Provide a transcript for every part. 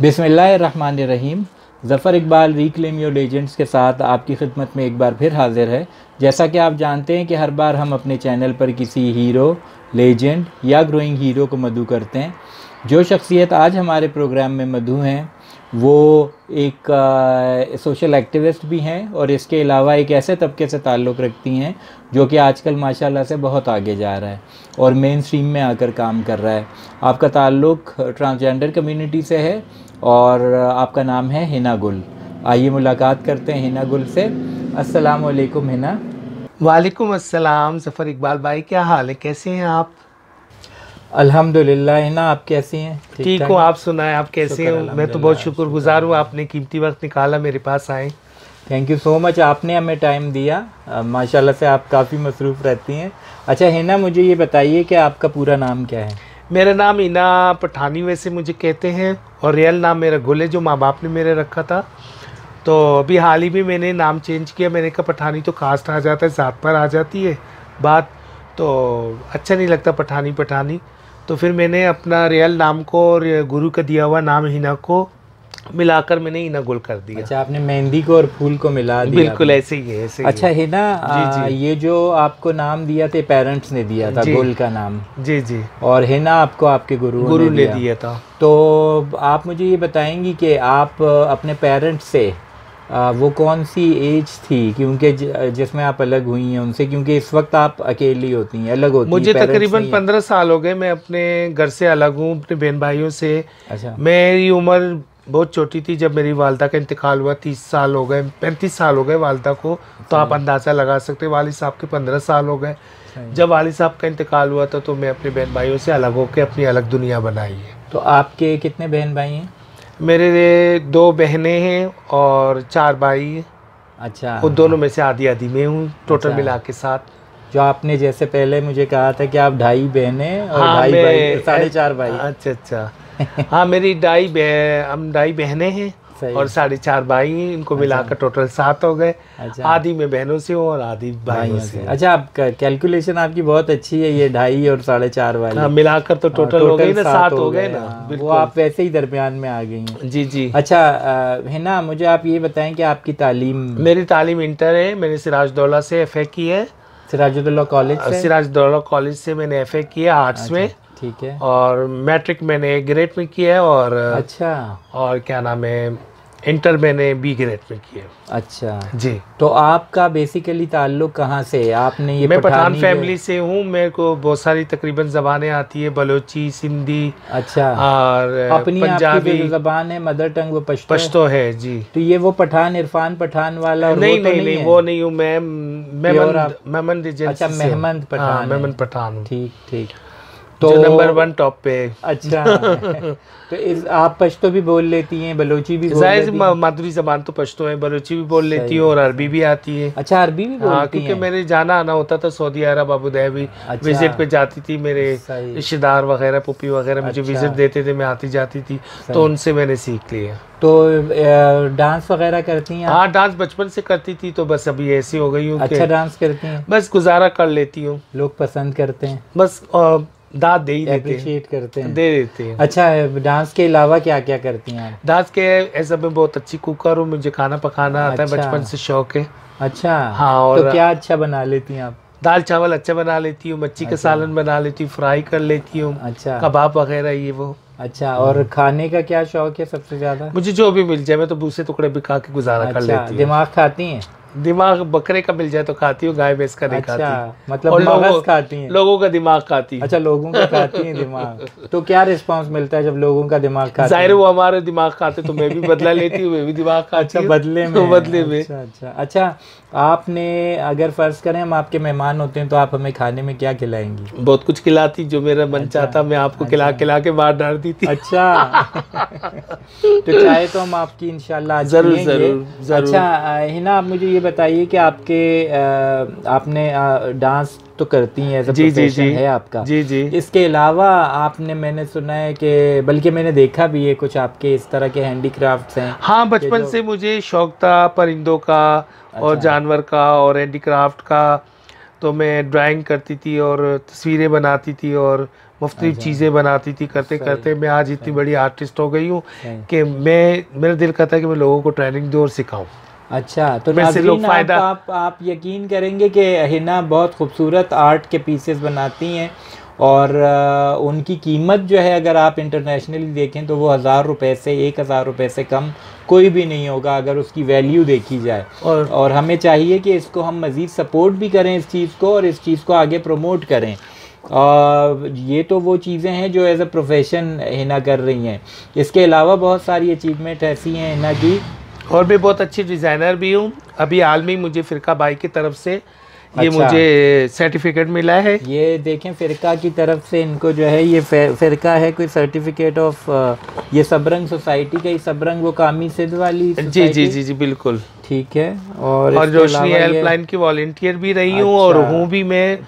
बिस्मिल्लाहिर्रहमानिर्रहीम। Zafar Iqbal reclaim your legends के साथ आपकी खिदमत में एक बार फिर हाज़िर है। जैसा कि आप जानते हैं कि हर बार हम अपने चैनल पर किसी हीरो, लेजेंड या ग्रोइंग हीरो को मदऊ करते हैं। जो शख्सियत आज हमारे प्रोग्राम में मदऊ हैं वो एक सोशल एक्टिविस्ट भी हैं और इसके अलावा एक ऐसे तबके से ताल्लुक़ रखती हैं जो कि आजकल माशाल्लाह से बहुत आगे जा रहा है और मेन स्ट्रीम में आकर काम कर रहा है। आपका ताल्लुक़ ट्रांसजेंडर कम्युनिटी से है और आपका नाम है हिना गुल। आइए मुलाकात करते हैं हिना गुल से। अस्सलाम वालेकुम हिना। वालेकुम अस्सलाम। ज़फ़र इकबाल भाई, क्या हाल है, कैसे हैं आप? अल्हम्दुलिल्लाह। हिना, आप कैसी हैं? ठीक हूँ, आप सुनाएं, आप कैसे हैं? मैं तो बहुत शुक्रगुजार हूँ, आपने कीमती वक्त निकाला, मेरे पास आए। थैंक यू सो मच, आपने हमें टाइम दिया। माशाल्लाह से आप काफ़ी मसरूफ़ रहती हैं। अच्छा हिना, मुझे ये बताइए कि आपका पूरा नाम क्या है? मेरा नाम हिना पठानी वैसे मुझे कहते हैं और रियल नाम मेरा गुल है, जो माँ बाप ने मेरे रखा था। तो अभी हाल ही में मैंने नाम चेंज किया। मैंने कहा पठानी तो कास्ट आ जाता है, ज़ात पर आ जाती है बात, तो अच्छा नहीं लगता पठानी पठानी। तो फिर मैंने अपना रियल नाम को और गुरु का दिया हुआ नाम हिना को मिलाकर मैंने हिना गुल कर दिया। अच्छा, आपने मेहंदी को और फूल को मिला दिया? बिल्कुल ऐसे ही है, ऐसे ही अच्छा है। हिना, जी। ये जो आपको नाम दिया थे पेरेंट्स ने दिया था, गुल का नाम? जी जी। और हिना आपको आपके गुरु ने दिया था। तो आप मुझे ये बताएंगी कि आप अपने पेरेंट्स से वो कौन सी एज थी क्योंकि जिसमें आप अलग हुई हैं उनसे, क्योंकि इस वक्त आप अकेली होती हैं, अलग होती हैं? मुझे तकरीबन 15 साल हो गए मैं अपने घर से अलग हूँ, अपने बहन भाइयों से। अच्छा। मेरी उम्र बहुत छोटी थी जब मेरी वालदा का इंतकाल हुआ। 30 साल हो गए, 35 साल हो गए वालदा को। तो आप अंदाज़ा लगा सकते हैं, वालिद साहब के 15 साल हो गए। जब वालिद साहब का इंतकाल हुआ था तो मैं अपने बहन भाइयों से अलग होकर अपनी अलग दुनिया बनाई है। तो आपके कितने बहन भाई हैं? मेरे 2 बहनें हैं और 4 भाई हैं। अच्छा। और दोनों में से आधी आधी में हूँ, टोटल अच्छा। मिला के साथ। जो आपने जैसे पहले मुझे कहा था कि आप 2.5 बहनें और हाँ, 4.5 भाई। अच्छा। हाँ, मेरी 2.5 बहनें हैं और 4.5 भाई हैं। इनको मिलाकर टोटल 7 हो गए। अच्छा। आधी में बहनों से हूँ और आधी भाइयों से। अच्छा, आप कैलकुलेशन आपकी बहुत अच्छी है, ये 2.5 और 4.5 वाली। हाँ, मिलाकर तो टोटल हो गई ना, 7 हो गए ना। वो आप वैसे ही दरमियान में आ गई हैं। जी। अच्छा हिना, मुझे आप ये बताएं कि आपकी तालीम? मेरी तालीम इंटर है। मैंने सिराजुद्दौला से FA की है। सिराजुद्दौला कॉलेज से? सिराजुद्दौला कॉलेज से मैंने FA किया आर्ट्स में। ठीक है। और मैट्रिक मैंने A ग्रेड में किया है। और अच्छा। और क्या नाम है, इंटर मैंने B ग्रेड में किया। अच्छा जी। तो आपका बेसिकली ताल्लुक कहाँ से है? आपने ये मैं पठान फैमिली से हूँ। मेरे को बहुत सारी तकरीबन ज़बानें आती है, बलोची, सिंधी। अच्छा। और अपनी पंजाबी जो ज़बान है, मदर टंग, वो पश्तो है जी। तो ये वो पठान, इरफान पठान वाला? और नहीं वो तो नहीं, वो नहीं हूँ मैं। मेमन अच्छा, मेहमद पठान। मेमन पठान हूँ। ठीक। तो नंबर 1 टॉप पे। अच्छा। तो आप पश्तो भी बोल लेती हैं, बलोची भी बोल लेती हैं? मादरी ज़बान तो पश्तो है, बलोची भी बोल लेती हूँ और अरबी भी आती है। अच्छा, अरबी भी बोलती हैं? क्योंकि मेरे जाना आना होता था सऊदी अरब, अबू धाबी। अच्छा। विजिट पे जाती थी, मेरे रिश्तेदार वगैरह, पुप्पी वगैरह मुझे विजिट देते थे, मैं आती जाती थी, तो उनसे मैंने सीख लिया। तो डांस वगैरह करती हैं? हाँ, डांस बचपन से करती थी, तो बस अभी ऐसी हो गई हूँ। अच्छा, डांस करती हैं? बस गुजारा कर लेती हूँ। लोग पसंद करते हैं? बस दाद दे ही देते हैं, अप्रिशिएट करते हैं, दे देते हैं। अच्छा, डांस के अलावा क्या क्या करती हैं आप? डांस के ऐसा मैं बहुत अच्छी कुकर हूँ, मुझे खाना पकाना आता है, बचपन से शौक है। अच्छा। हाँ। और तो क्या अच्छा बना लेती हैं आप? दाल चावल अच्छा बना लेती हूँ, मच्छी का सालन बना लेती हूँ, फ्राई कर लेती हूँ। अच्छा। कबाब वगैरह ये वो। अच्छा, और खाने का क्या शौक है सबसे ज्यादा? मुझे जो भी मिल जाए, मैं तो भूसे टुकड़े भी खा के गुजारा कर लेती हूँ। दिमाग खाती हैं? दिमाग बकरे का मिल जाए तो खाती हूँ, गाय भैंस का नहीं खाती। मतलब मगज खाती हैं? लोगों का दिमाग खाती है। अच्छा, लोगों का खाती हैं दिमाग। तो क्या रिस्पांस मिलता है जब लोगों का दिमाग खाती हैं? जाहिर है वो हमारे दिमाग खाते तो मैं भी बदला लेती हूँ, मैं भी दिमाग खाती हूँ। बदले में। अच्छा। अच्छा, आपने अगर फर्ज करें हम आपके मेहमान होते हैं तो आप हमें खाने में क्या खिलाएंगी? बहुत कुछ खिलाती, जो मेरा मन चाहता मैं आपको खिला के बाहर डाल दी थी। अच्छा। तो चाहे तो हम आपकी इंशाल्लाह जरूर। अच्छा हिना, आप मुझे ये बताइए कि आपने डांस तो करती हैं, एज अ प्रोफेशन है आपका? जी। इसके अलावा आपने, मैंने सुना है कि, बल्कि मैंने देखा भी है, कुछ आपके इस तरह के हैंडीक्राफ्ट्स हैं? हाँ, बचपन से मुझे शौक था परिंदों का और जानवर का और हैंडीक्राफ्ट का। तो मैं ड्राइंग करती थी और तस्वीरें बनाती थी और मुख्तलिफ चीज़ें बनाती थी, करते करते मैं आज इतनी बड़ी आर्टिस्ट हो गई हूँ कि मेरा दिल करता है कि मैं लोगों को ट्रेनिंग दूँ और सिखाऊँ। अच्छा, तो नाज़रीन आप यकीन करेंगे कि हिना बहुत खूबसूरत आर्ट के पीसेस बनाती हैं और उनकी कीमत जो है अगर आप इंटरनेशनली देखें तो वो 1000 रुपये से 1000 रुपये से कम कोई भी नहीं होगा अगर उसकी वैल्यू देखी जाए। और हमें चाहिए कि इसको हम मज़ीद सपोर्ट भी करें इस चीज़ को और इस चीज़ को आगे प्रमोट करें। ये तो वो चीज़ें हैं जो एज अ प्रोफेशन हिना कर रही हैं। इसके अलावा बहुत सारी अचीवमेंट ऐसी हैं हिना की। और मैं बहुत अच्छी डिज़ाइनर भी हूँ। अभी हाल में मुझे फ़िरका भाई की तरफ से ये मुझे सर्टिफिकेट मिला है। ये देखें फ़िरका की तरफ से इनको जो है ये फ़िरका है कोई सर्टिफिकेट ऑफ ये सबरंग सोसाइटी का, ये सबरंग वो कामी सिद्ध वाली जी जी जी जी बिल्कुल ठीक है। और रोशनी हेल्पलाइन की वॉलंटियर भी रही हूँ और हूँ भी मैं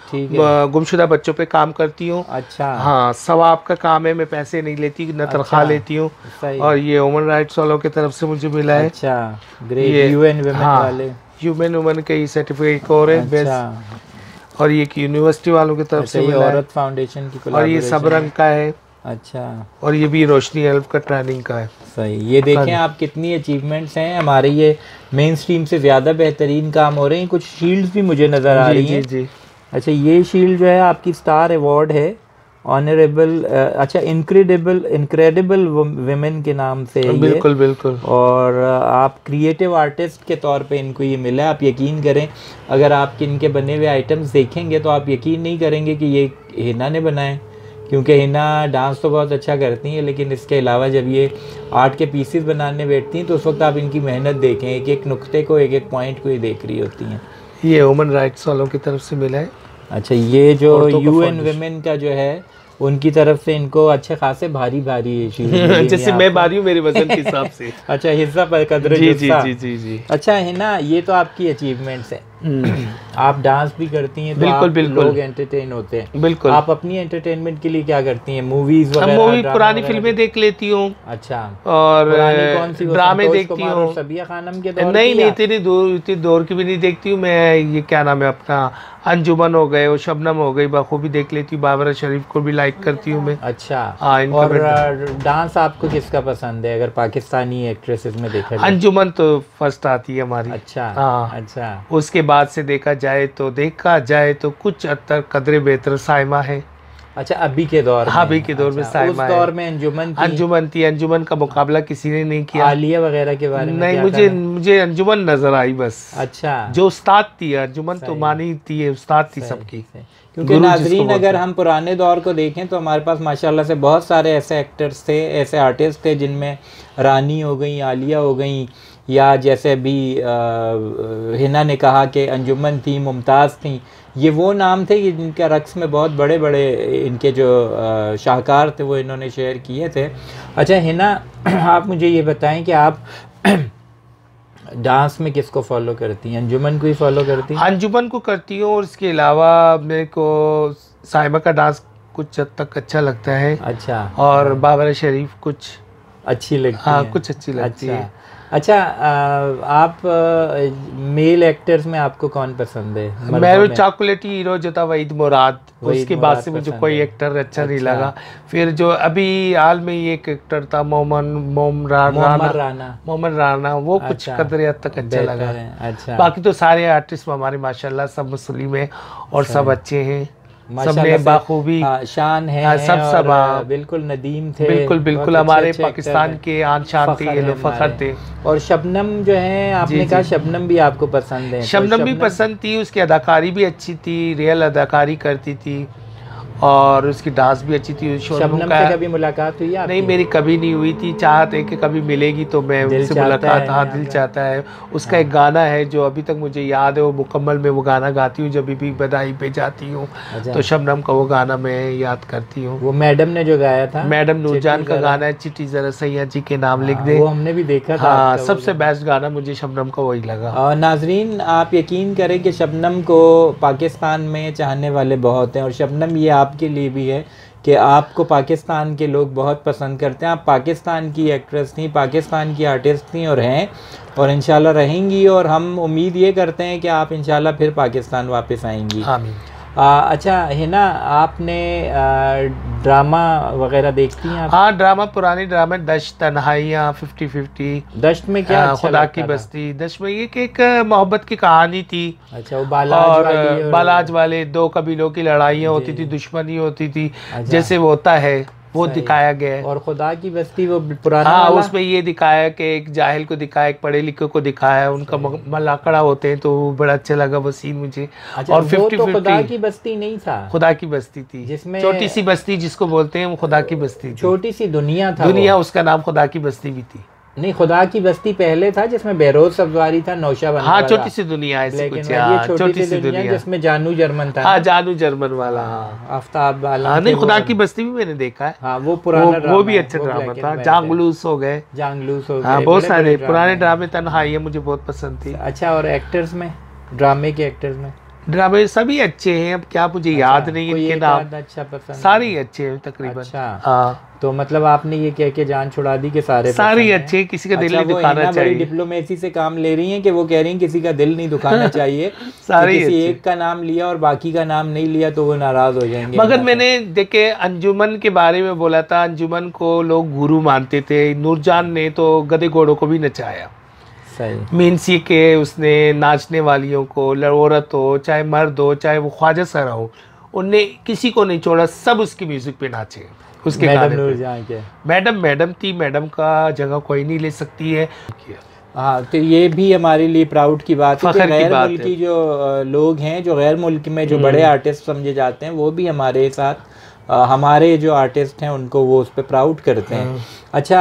गुमशुदा बच्चों पे काम करती हूँ। अच्छा हाँ, सवाब का काम है, मैं पैसे नहीं लेती न तनख्वाह लेती हूँ। और ये ह्यूमन राइट्स वालों की तरफ से मुझे मिला है। अच्छा ग्रेट, यूएन वुमेन वाले ह्यूमन वुमेन का ये सर्टिफिकेट और है बेस्ट। और ये यूनिवर्सिटी वालों की तरफ से मिला है, औरत फाउंडेशन की। और ये सब रंग का है। अच्छा, और ये भी रोशनी हेल्प का ट्रेनिंग का है। सही, ये देखें आप कितनी अचीवमेंट्स हैं हमारे, ये मेन स्ट्रीम से ज़्यादा बेहतरीन काम हो रहे हैं। कुछ शील्ड्स भी मुझे नज़र आ रही हैं। जी। अच्छा, ये शील्ड जो है आपकी स्टार अवार्ड है ऑनरेबल, अच्छा इनक्रेडिबल वुमेन के नाम से है। बिल्कुल बिल्कुल। और आप क्रिएटिव आर्टिस्ट के तौर पे इनको ये मिला है। आप यकीन करें अगर आप इनके बने हुए आइटम्स देखेंगे तो आप यकीन नहीं करेंगे कि ये हिना ने बनाए, क्योंकि हिना डांस तो बहुत अच्छा करती हैं लेकिन इसके अलावा जब ये आर्ट के पीसेस बनाने बैठती हैं तो उस वक्त आप इनकी मेहनत देखें, एक एक नुक्ते को, एक एक पॉइंट को ये देख रही होती हैं। ये ह्यूमन राइट्स वालों की तरफ से मिला है। अच्छा, ये जो यूएन वुमेन का जो है उनकी तरफ से इनको अच्छे खासे भारी जैसे मैं भारी हूँ मेरे वजन के हिसाब से। अच्छा, हिस्सा पर कदर जी जी जी जी जी। अच्छा है ना, ये तो आपकी अचीवमेंट्स है। आप डांस भी करती हैं तो बिल्कुल बिल्कुल लोग एंटरटेन होते हैं। बिल्कुल। आप अपनी एंटरटेनमेंट के लिए क्या करती हैं? मूवीज वगैरह? मूवी पुरानी फिल्में देख लेती हूँ। अच्छा, और कौन सी? ड्रामे देखती हूँ। सबिया खानम के दौर? नहीं, इतनी दौर की भी नहीं देखती हूँ मैं। ये क्या नाम है अपना, अंजुमन हो गए, वो शबनम हो गई, बखूबी देख लेती हूँ। बाबरा शरीफ को भी लाइक करती हूँ मैं। अच्छा। और डांस आपको किसका पसंद है अगर पाकिस्तानी एक्ट्रेसेस में देखा जाए? अंजुमन तो फर्स्ट आती है हमारी। अच्छा। अच्छा। उसके बाद से देखा जाए तो कुछ हद तक कदरे बेहतर साइमा है। अच्छा, अभी के दौर में? अभी के दौर में साइमा है। उस दौर में अंजुमन थी। अंजुमन का मुकाबला किसी ने नहीं किया। आलिया वगैरह के बारे में नहीं, मुझे अंजुमन नजर आई बस। अच्छा, जो उस्ताद थी अंजुमन तो मानी थी, उस्ताद थी सबकी। क्योंकि नाजरीन अगर हम पुराने दौर को देखें तो हमारे पास माशाल्लाह से बहुत सारे ऐसे एक्टर्स थे, ऐसे आर्टिस्ट थे जिनमें रानी हो गई, आलिया हो गई, या जैसे अभी हिना ने कहा कि अंजुमन थी, मुमताज़ थी। ये वो नाम थे कि जिनका रक्स में बहुत बड़े बड़े इनके जो शाहकार थे वो इन्होंने शेयर किए थे। अच्छा हिना, आप मुझे ये बताएं कि आप डांस में किसको फॉलो करती हैं? अंजुमन को ही फॉलो करती हैं? अंजुमन को करती हूँ और इसके अलावा मेरे को साइमा का डांस कुछ हद तक अच्छा लगता है। अच्छा। और बाबरा शरीफ कुछ अच्छी लगती है? हाँ, कुछ अच्छी लगती है। अच्छा, आप मेल एक्टर्स में आपको कौन पसंद है? मेरे चॉकलेटी हीरो जो था वहीद मुराद, उसके बाद से मुझे कोई एक्टर अच्छा नहीं लगा। फिर जो अभी हाल में ये एक एक्टर था मोहम्मद राना, वो कुछ कदर हद तक अच्छा लगा। अच्छा, बाकी तो सारे आर्टिस्ट हमारे माशाल्लाह सब मुस्लिम हैं और सब अच्छे हैं, सबने बाखूबी शान है। सब बिल्कुल नदीम थे। बिल्कुल हमारे पाकिस्तान के आन शान थे, ये लोग फखर थे। और शबनम जो है, आपने कहा शबनम भी आपको पसंद है? शबनम भी पसंद थी, उसकी अदाकारी भी अच्छी थी, रियल अदाकारी करती थी और उसकी डांस भी अच्छी थी। शबनम से कभी मुलाकात हुई आपकी? नहीं, मेरी कभी नहीं हुई थी। चाहत है कि कभी मिलेगी तो मैं उनसे मुलाकात। हाँ, दिल चाहता है। उसका एक गाना है जो अभी तक मुझे याद है, वो मुकम्मल मैं वो गाना गाती हूँ जब भी बधाई पे जाती हूँ। तो शबनम का वो गाना मैं याद करती हूँ। वो मैडम ने जो गाया था, मैडम नूरजान का गाना है, चिट्ठी जरा सैयद जी के नाम लिख दे। वो हमने भी देखा था। हाँ, सबसे बेस्ट गाना मुझे शबनम का वही लगा। नाजरीन, आप यकीन करें कि शबनम को पाकिस्तान में चाहने वाले बहुत हैं और शबनम ये आपके लिए भी है कि आपको पाकिस्तान के लोग बहुत पसंद करते हैं। आप पाकिस्तान की एक्ट्रेस थी, पाकिस्तान की आर्टिस्ट थी और हैं और इंशाल्लाह रहेंगी, और हम उम्मीद ये करते हैं कि आप इंशाल्लाह फिर पाकिस्तान वापस आएंगी। आमीन। अच्छा हिना, आपने ड्रामा वगैरह देखती हैं आप? हाँ, ड्रामा, पुराने ड्रामा, दश्त, तन्हाइयाँ, 50-50। दश्त में क्या अच्छा खुदा लगता की था? बस्ती। दश्त में ये कि एक मोहब्बत की कहानी थी। अच्छा, वो बालाज और वाली बालाज वाले दो कबीलों की लड़ाइयाँ होती थी, दुश्मनी होती थी, जैसे वो होता है वो दिखाया गया है। और खुदा की बस्ती वो पुराना हाँ, वाला? उसमें ये दिखाया कि एक जाहिल को दिखाया, एक पढ़े लिखे को दिखाया, उनका मलाकड़ा होते हैं, तो बड़ा अच्छा लगा वो सीन मुझे। अच्छा, और वो 50-50 तो खुदा की बस्ती नहीं था, खुदा की बस्ती थी, जिसमें छोटी सी बस्ती जिसको बोलते हैं, वो खुदा की बस्ती थी। छोटी सी दुनिया था, दुनिया उसका नाम खुदा की बस्ती भी थी। नहीं, खुदा की बस्ती पहले था जिसमें बेरोज सफारी था, नौशा बना। हाँ, छोटी सी दुनिया ऐसी कुछ। ये छोटी सी दुनिया जिसमें जानू जर्मन था। हाँ, जानू जर्मन वाला। हाँ, आफ्ताब वाला। हाँ, नहीं, खुदा की बस्ती भी मैंने देखा है। हाँ, वो पुराना वो भी अच्छा ड्रामा था। जांगलूस हो गए, जांगलूस हो गए, हाँ, बहुत सारे पुराने ड्रामे। तन्हाइयाँ मुझे बहुत पसंद थी। अच्छा, और एक्टर्स में, ड्रामे के एक्टर्स में? ड्रामे सभी अच्छे हैं, अब क्या मुझे याद नहीं इनके नाम। अच्छा पसंद? सारे ही अच्छे हैं तकरीबन। अच्छा, हाँ, तो मतलब आपने ये कह के जान छुड़ा दी कि सारे अच्छे, किसी का दिल नहीं दुखाना चाहिए। बड़ी डिप्लोमेसी से काम ले रही हैं कि वो कह रही हैं किसी का दिल नहीं दुखाना चाहिए। सारे किसी एक का नाम लिया और बाकी का नाम नहीं लिया तो वो नाराज हो जाएंगे। मगर मैंने देखे अंजुमन के बारे में बोला था, अंजुमन को लोग गुरु मानते थे। नूरजान ने तो गधे घोड़ों को भी नचाया। सही। मीन्स ये के उसने नाचने वालियों को, औरत हो चाहे मर्द हो, चाहे वो ख्वाजा सरा हो, उनने किसी को नहीं छोड़ा, सब उसकी म्यूजिक पे नाचे, उसके गाने पे। मैडम थी, मैडम का जगह कोई नहीं ले सकती है। हाँ, तो ये भी हमारे लिए प्राउड की बात है कि गैर मुल्की जो लोग हैं, जो गैर मुल्क में जो बड़े आर्टिस्ट समझे जाते हैं, वो भी हमारे साथ हमारे जो आर्टिस्ट हैं उनको वो उस पर प्राउड करते हैं। अच्छा,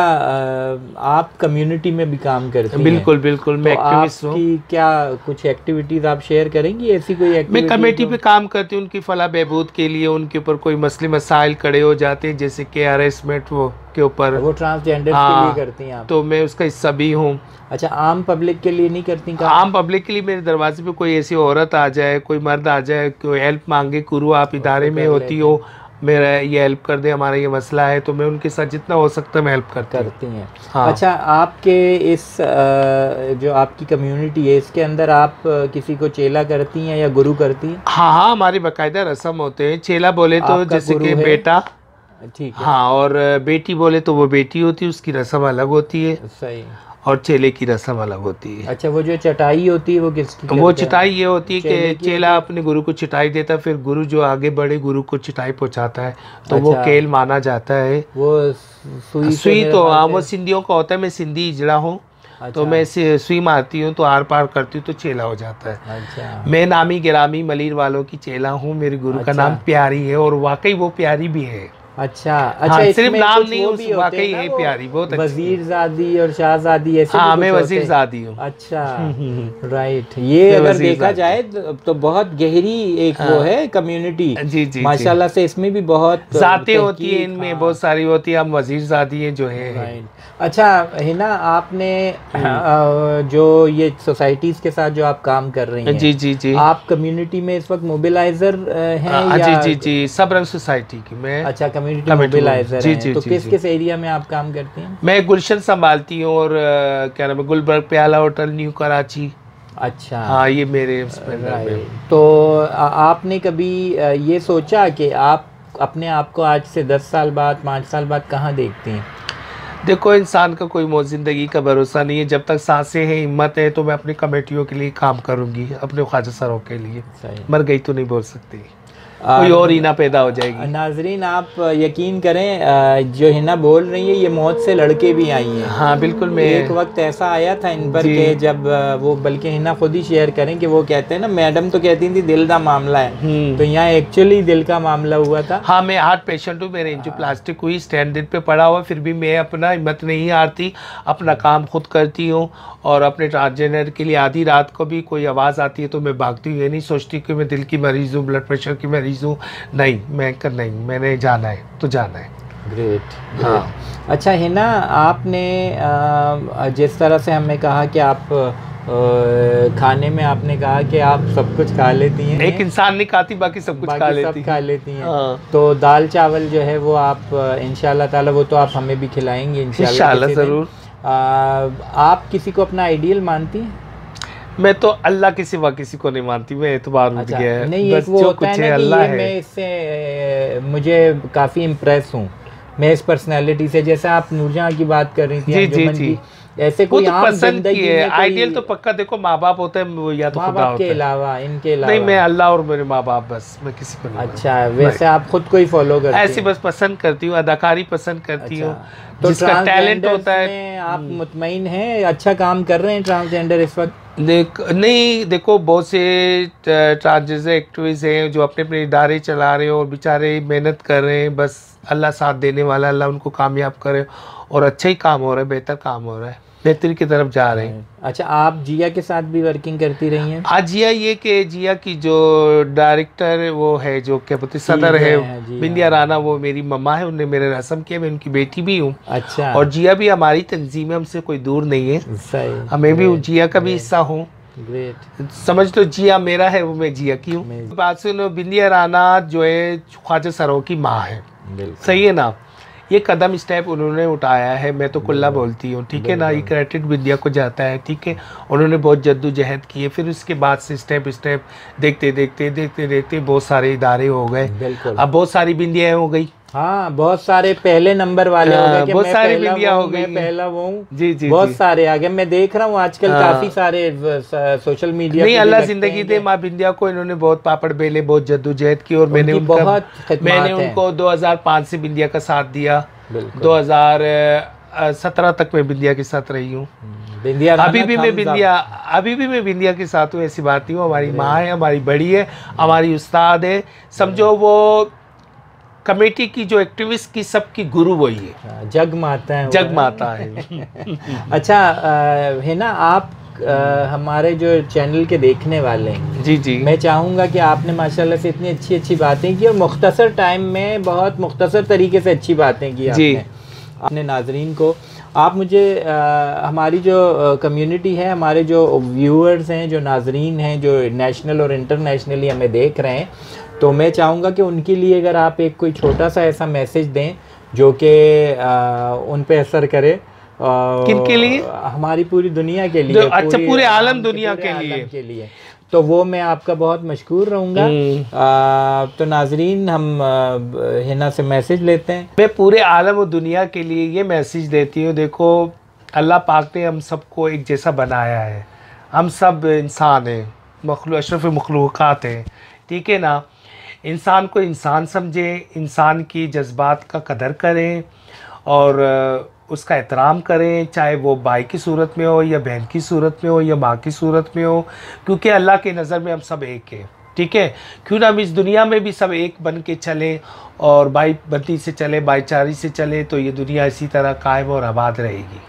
आप कम्युनिटी में भी काम करते हैं? बिल्कुल बिल्कुल, मैं एक्टिविस्ट हूँ। आपकी क्या कुछ एक्टिविटीज आप शेयर करेंगी? ऐसी कोई एक्टिविटी? मैं कमेटी पे काम करती हूँ, उनकी फलाह बहबूद के लिए। उनके ऊपर कोई मसले मसाइल खड़े हो जाते हैं, जैसे कि हरेसमेंट वो के ऊपर, वो ट्रांसजेंडर के लिए करती हैं आप? तो मैं उसका हिस्सा भी हूँ। अच्छा, आम पब्लिक के लिए नहीं करती? आम पब्लिक के लिए मेरे दरवाजे पे कोई ऐसी औरत आ जाए, कोई मर्द आ जाए, कोई हेल्प मांगे, गुरु आप इदारे में होती हो, मेरा ये हेल्प कर दे, हमारा ये मसला है, तो मैं उनके साथ जितना हो सकता है मैं हेल्प करती हैं। हाँ। अच्छा, आपके इस जो आपकी कम्युनिटी है, इसके अंदर आप किसी को चेला करती हैं या गुरु करती हैं? हाँ, हमारे बाकायदा रस्म होते हैं। चेला बोले तो जैसे कि बेटा, ठीक है। हाँ, और बेटी बोले तो वो बेटी होती है, उसकी रस्म अलग होती है। सही। और चेले की रस्म अलग होती है। अच्छा, वो जो चटाई होती है वो किसकी? वो चटाई ये होती है कि चेला अपने गुरु को चटाई देता है, फिर गुरु जो आगे बढ़े गुरु को चटाई पहुंचाता है, तो वो केल माना जाता है। वो सुई तो हाँ, वो सिंधियों का होता है। मैं सिंधी इजड़ा हूँ। अच्छा। तो मैं सुई मारती हूँ तो आर पार करती हूँ तो चेला हो जाता है। अच्छा। मैं नामी गिरामी मलिर वालों की चेला हूँ। मेरे गुरु का नाम प्यारी है, और वाकई वो प्यारी भी है। अच्छा। अच्छा, हाँ, सिर्फ नाम नहीं, उस वाकई है प्यारी, बहुत अच्छी। वजीरजादी और शाहजादी ऐसे? हाँ, मैं वजीरजादी हूँ। अच्छा, राइट। ये अगर देखा जाए तो बहुत गहरी एक वो है कम्युनिटी। जी माशाल्लाह से। इसमें भी बहुत जाते होती है, इनमें बहुत सारी होती है। हम वजीरजादी हैं जो है। अच्छा हिना, आपने जो ये सोसाइटीज के साथ जो आप काम कर रही हैं, जी, आप कम्युनिटी में इस वक्त मोबिलाइजर हैं या? जी, सबरंग सोसाइटी की मैं। अच्छा, कम्युनिटी मोबिलाइजर हैं। तो किस एरिया में आप काम करती हैं? मैं गुलशन संभालती हूँ, और क्या नाम है, गुलबर्ग प्याला होटल, न्यू कराची। अच्छा, हाँ, ये मेरे। तो आपने कभी ये सोचा कि आप अपने आप को आज से 10 साल बाद, 5 साल बाद कहाँ देखती हैं? देखो, इंसान का कोई मौत ज़िंदगी का भरोसा नहीं है। जब तक सांसें हैं, हिम्मत है, तो मैं अपनी कमेटियों के लिए काम करूंगी, अपने ख्वाजा सरों के लिए। मर गई तो नहीं बोल सकती, कोई और हिना पैदा हो जाएगी। नाजरीन, आप यकीन करें, जो हिना बोल रही है ये मौत से लड़के भी आई हैं। हाँ, बिल्कुल। मैं एक वक्त ऐसा आया था इन पर के जब वो, बल्कि हिना खुद ही शेयर करें कि वो कहते हैं ना, मैडम तो कहती थी दिल का मामला है, तो यहाँ एक्चुअली दिल का मामला हुआ था। हाँ, मैं हार्ट पेशेंट हूँ। मेरे जो प्लास्टिक हुई स्टैंडर्ड पे पड़ा हुआ, फिर भी मैं अपना हिम्मत नहीं हारती, अपना काम खुद करती हूँ। और अपने ट्रांसजेंडर के लिए आधी रात को भी कोई आवाज़ आती है तो मैं भागती हूँ। ये नहीं सोचती कि मैं दिल की मरीज़ हूँ, ब्लड प्रेशर की मरीज़ हूँ। नहीं, नहीं, मैंने जाना है तो जाना है। ग्रेट। हाँ। अच्छा हिना, आपने जिस तरह से हमने कहा कि आप खाने में आपने कहा कि आप सब कुछ खा लेती हैं। एक इंसान नहीं खाती, बाकी सब कुछ खा लेती हैं। हाँ। तो दाल चावल जो है वो आप इंशाल्लाह ताला, वो तो आप हमें भी खिलाएंगे इंशाल्लाह ज़रूर। आप किसी को अपना आइडियल मानती हैं? मैं तो अल्लाह के सिवा किसी को नहीं मानती, मैं एतबार उठ गया है। नहीं, बस एक वो जो होता कुछ है है ना कि अल्लाह ये है। मैं इससे मुझे काफ़ी इम्प्रेस हूँ मैं इस पर्सनालिटी से। जैसे आप नूरजहां की बात कर रही थी, जी जी अंजुमन जी, की, ऐसे वो कोई तो आम पसंद की जिंदगी है। में आइडियल कोई तो पक्का देखो माँ बाप होता है, वो या तो माँ खुदा बाप के होता है। अलावा, इनके नहीं, अलावा? मैं अल्लाह और मेरे माँ बाप, बस मैं किसी को नहीं अच्छा, मानता। वैसे आप खुद को ही फॉलो करते ऐसी हैं? बस पसंद करती हूँ, अदाकारी पसंद करती अच्छा, हूँ, तो जिसका टैलेंट ट्रांसजेंडर्स होता है। में आप मुतमईन हैं? अच्छा काम कर रहे हैं ट्रांसजेंडर इस वक्त? नहीं, देखो बहुत से ट्रांसजेंडर एक्टिविस्ट हैं जो अपने अपने इदारे चला रहे हो और बेचारे मेहनत कर रहे हैं। बस अल्लाह साथ देने वाला, अल्लाह उनको कामयाब करे, और अच्छा ही काम हो रहा है, बेहतर काम हो रहा है, बेहतरी की तरफ जा रहे हैं। अच्छा, आप जिया के साथ भी वर्किंग करती रही हैं? आज जिया ये कि जिया की जो डायरेक्टर वो है, जो क्या बोलते सदर है, जी बिंदिया हाँ। राना, वो मेरी मम्मा है, उनने मेरे रस्म किया, मैं उनकी बेटी भी हूँ। अच्छा, और जिया भी हमारी तंजीम है, हमसे कोई दूर नहीं है, सही। हमें भी जिया का भी हिस्सा हूँ। ग्रेट। समझ लो जिया मेरा है, वो मैं जिया की हूँ। बात सुनो, बिंदिया राना जो है ख्वाजा सरों की माँ है, सही है ना। ये कदम स्टेप उन्होंने उठाया है, मैं तो कुल्ला बोलती हूँ, ठीक है ना। ये क्रेडिट विद्या को जाता है, ठीक है। उन्होंने बहुत जद्दोजहद की है, फिर उसके बाद से स्टेप स्टेप देखते देखते बहुत सारे इदारे हो गए। अब बहुत सारी बिंदियाँ हो गई। हाँ, बहुत सारे पहले नंबर वाले हो गए कि बहुत मैं सारी पहला बिंदियाँ वो हो हूँ, गई मैं पहला वो हूँ। जी जी बहुत जी। सारे आ गए, मैं देख रहा हूँ आजकल काफी सारे सोशल मीडिया नहीं, पे भी अल्लाह लगते जिंदगी हैं दे माँ बिंदिया को, इन्होंने बहुत पापड़ बेले, बहुत जद्दोजहद की, और मैंने उनकी उनका बहुत खिदमत मैंने है। उनको 2005 से बिंदिया का साथ दिया, बिल्कुल। 2017 तक मैं बिंदिया के साथ रही हूँ। बिंदिया अभी भी मैं बिंदिया के साथ हूँ, ऐसी बात नहीं हो। हमारी माँ है, हमारी बड़ी है, हमारी उस्ताद है, समझो वो कमेटी की जो एक्टिविस्ट की सबकी गुरु वही है, जग माता है, जग माता है। अच्छा, है ना, आप हमारे जो चैनल के देखने वाले हैं, जी जी, मैं चाहूँगा कि आपने माशाल्लाह से इतनी अच्छी अच्छी बातें की और मुख्तसर टाइम में बहुत मुख्तसर तरीके से अच्छी बातें की आपने अपने नाजरीन को। आप मुझे हमारी जो कम्युनिटी है, हमारे जो व्यूअर्स हैं, जो नाजरीन हैं, जो नेशनल और इंटरनेशनली हमें देख रहे हैं, तो मैं चाहूँगा कि उनके लिए अगर आप एक कोई छोटा सा ऐसा मैसेज दें जो कि उन पे असर करे। किन के लिए? हमारी पूरी दुनिया के लिए। अच्छा, पूरे आलम दुनिया के लिए। लिए तो वो मैं आपका बहुत मशकूर रहूँगा। तो नाजरीन, हम हिना से मैसेज लेते हैं। मैं पूरे आलम और दुनिया के लिए ये मैसेज देती हूँ, देखो अल्लाह पाक ने हम सबको एक जैसा बनाया है, हम सब इंसान हैं, अशरफ मखलूक़ात हैं, ठीक है ना। इंसान को इंसान समझें, इंसान की जज्बात का कदर करें और उसका एहतराम करें, चाहे वो भाई की सूरत में हो या बहन की सूरत में हो या माँ की सूरत में हो, क्योंकि अल्लाह के नज़र में हम सब एक हैं, ठीक है। क्यों ना हम इस दुनिया में भी सब एक बन के चलें और भाई बंदी से चले, भाईचारे से चले, तो ये दुनिया इसी तरह कायम और आबाद रहेगी।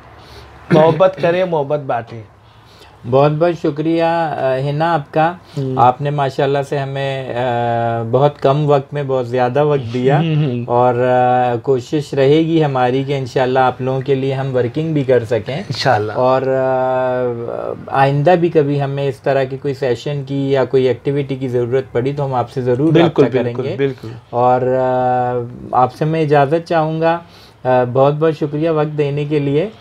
मोहब्बत करें, मोहब्बत बांटें। बहुत बहुत शुक्रिया हिना आपका। आपने माशाल्लाह से हमें बहुत कम वक्त में बहुत ज़्यादा वक्त दिया और कोशिश रहेगी हमारी कि इंशाल्लाह आप लोगों के लिए हम वर्किंग भी कर सकें इंशाल्लाह। और आइंदा भी कभी हमें इस तरह की कोई सेशन की या कोई एक्टिविटी की ज़रूरत पड़ी तो हम आपसे ज़रूर रब्ता करेंगे। बिल्कुल। और आपसे मैं इजाज़त चाहूँगा। बहुत बहुत शुक्रिया वक्त देने के लिए।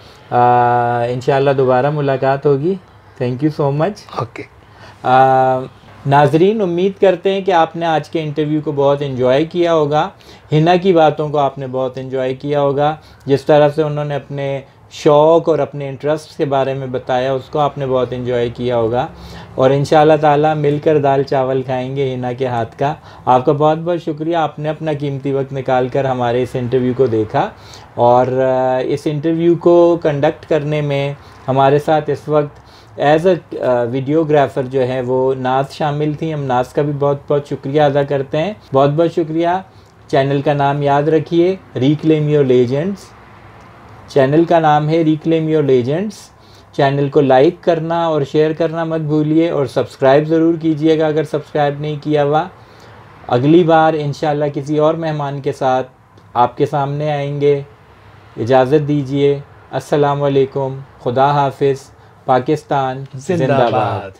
इंशाल्लाह दोबारा मुलाकात होगी। Thank you so much. Okay. नाजरीन, उम्मीद करते हैं कि आपने आज के इंटरव्यू को बहुत एंजॉय किया होगा। हिना की बातों को आपने बहुत एंजॉय किया होगा। जिस तरह से उन्होंने अपने शौक़ और अपने इंटरेस्ट के बारे में बताया, उसको आपने बहुत एंजॉय किया होगा। और इंशाल्लाह ताला मिलकर दाल चावल खाएंगे हिना के हाथ का। आपका बहुत बहुत शुक्रिया, आपने अपना कीमती वक्त निकाल कर हमारे इस इंटरव्यू को देखा। और इस इंटरव्यू को कंडक्ट करने में हमारे साथ इस वक्त एज अ वीडियोग्राफ़र जो है वो नाज शामिल थी। हम नाज का भी बहुत बहुत शुक्रिया अदा करते हैं। बहुत बहुत शुक्रिया। चैनल का नाम याद रखिए, रिक्लेम योर लेजेंड्स। चैनल का नाम है रिक्लेम योर लेजेंड्स। चैनल को लाइक करना और शेयर करना मत भूलिए और सब्सक्राइब ज़रूर कीजिएगा अगर सब्सक्राइब नहीं किया हुआ। अगली बार इंशाल्लाह किसी और मेहमान के साथ आपके सामने आएंगे। इजाज़त दीजिए। अस्सलाम वालेकुम। खुदा हाफिज़। पाकिस्तान जिंदाबाद।